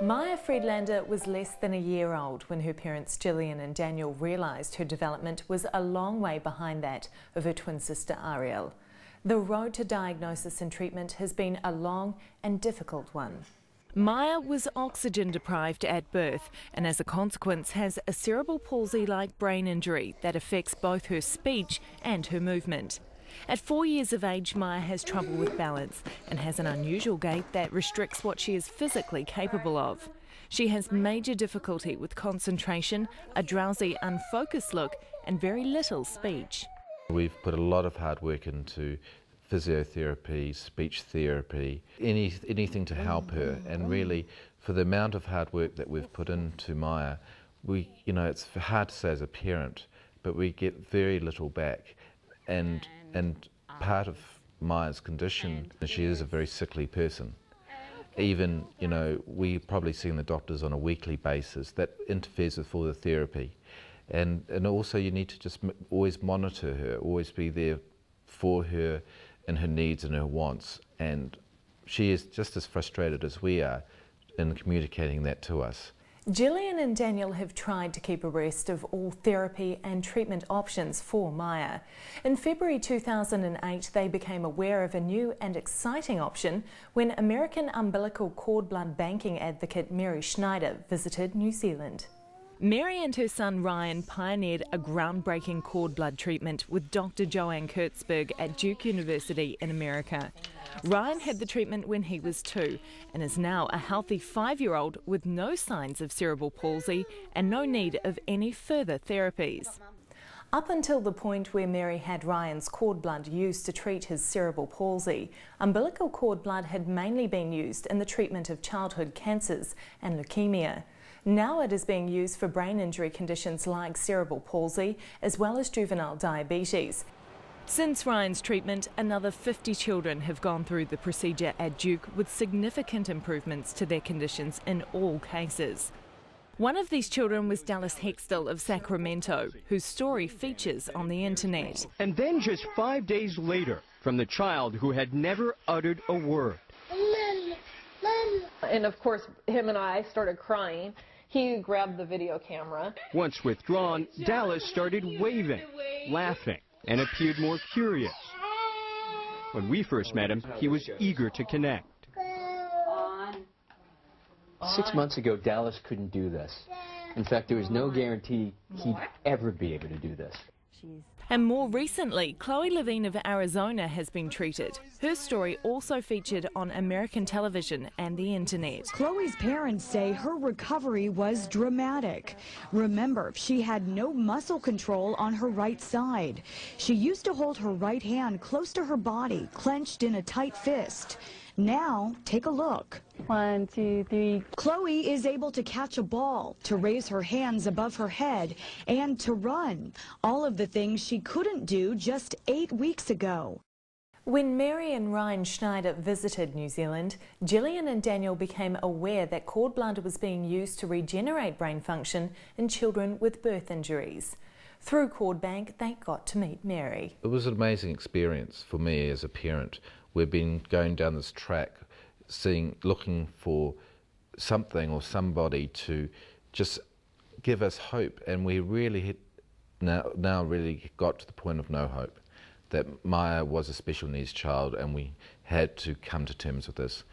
Maia Friedlander was less than a year old when her parents Jillian and Daniel realised her development was a long way behind that of her twin sister Ariel. The road to diagnosis and treatment has been a long and difficult one. Maia was oxygen deprived at birth and as a consequence has a cerebral palsy-like brain injury that affects both her speech and her movement. At 4 years of age, Maia has trouble with balance and has an unusual gait that restricts what she is physically capable of. She has major difficulty with concentration, a drowsy, unfocused look and very little speech. We've put a lot of hard work into physiotherapy, speech therapy, anything to help her, and really for the amount of hard work that we've put into Maia, it's hard to say as a parent, but we get very little back. And part of Maia's condition, she is a very sickly person. Even, we probably see the doctors on a weekly basis. That interferes with all the therapy. And also you need to just always monitor her, always be there for her and her needs and her wants. And she is just as frustrated as we are in communicating that to us. Jillian and Daniel have tried to keep abreast of all therapy and treatment options for Maia. In February 2008, they became aware of a new and exciting option when American umbilical cord blood banking advocate Mary Schneider visited New Zealand. Mary and her son Ryan pioneered a groundbreaking cord blood treatment with Dr Joanna Kurtzberg at Duke University in America. Ryan had the treatment when he was 2 and is now a healthy 5-year-old with no signs of cerebral palsy and no need of any further therapies. Up until the point where Mary had Ryan's cord blood used to treat his cerebral palsy, umbilical cord blood had mainly been used in the treatment of childhood cancers and leukemia. Now it is being used for brain injury conditions like cerebral palsy as well as juvenile diabetes. Since Ryan's treatment, another 50 children have gone through the procedure at Duke with significant improvements to their conditions in all cases. One of these children was Dallas Hextall of Sacramento, whose story features on the internet. And then just 5 days later, from the child who had never uttered a word. And of course, him and I started crying. He grabbed the video camera. Once withdrawn, Dallas started waving, laughing, and appeared more curious. When we first met him, he was eager to connect. 6 months ago, Dallas couldn't do this. In fact, there was no guarantee he'd ever be able to do this. And more recently, Chloe Levine of Arizona has been treated. Her story also featured on American television and the internet. Chloe's parents say her recovery was dramatic. Remember, she had no muscle control on her right side. She used to hold her right hand close to her body, clenched in a tight fist. Now, take a look. 1, 2, 3. Chloe is able to catch a ball, to raise her hands above her head, and to run. All of the things she couldn't do just 8 weeks ago. When Mary and Ryan Schneider visited New Zealand, Jillian and Daniel became aware that cord blood was being used to regenerate brain function in children with birth injuries. Through CordBank, they got to meet Mary. It was an amazing experience for me as a parent. We've been going down this track, looking for something or somebody to just give us hope, and we really now really got to the point of no hope. That Maia was a special needs child, and we had to come to terms with this.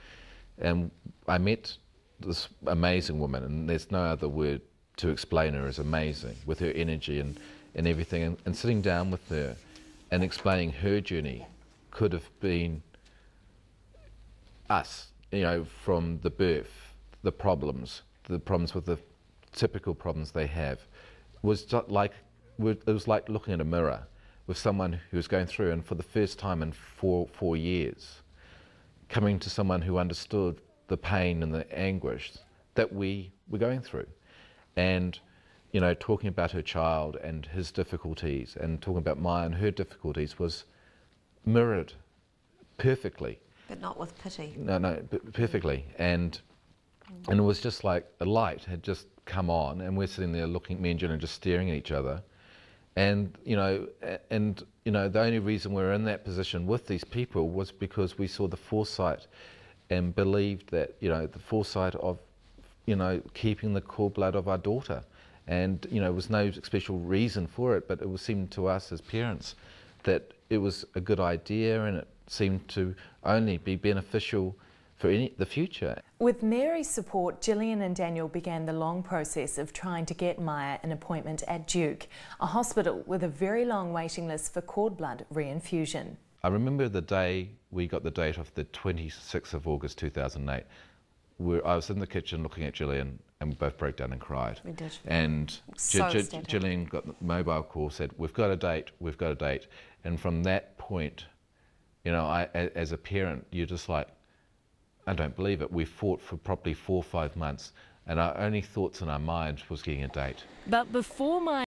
And I met this amazing woman, and there's no other word to explain her as amazing, with her energy and everything, and sitting down with her and explaining her journey could have been us, from the birth, the problems with the typical problems they have. It was like looking at a mirror with someone who was going through, and for the first time in four years, coming to someone who understood the pain and the anguish that we were going through. And, talking about her child and his difficulties, and talking about Maia and her difficulties was mirrored perfectly. But not with pity. No, perfectly. And it was just like a light had just come on, and we're sitting there looking, me and Jillian just staring at each other. And, the only reason we're in that position with these people was because we saw the foresight and believed that, the foresight of you know, keeping the cord blood of our daughter. And, you know, there was no special reason for it, but it seemed to us as parents that it was a good idea, and it seemed to only be beneficial for the future. With Mary's support, Jillian and Daniel began the long process of trying to get Maia an appointment at Duke, a hospital with a very long waiting list for cord blood re-infusion. I remember the day we got the date of the 26th of August 2008. I was in the kitchen looking at Jillian, and we both broke down and cried. We did. And So Jillian got the mobile call, said, "We've got a date, we've got a date." And from that point, you know, as a parent, you're just like, I don't believe it. We fought for probably 4 or 5 months, and our only thoughts in our minds was getting a date. But before Maia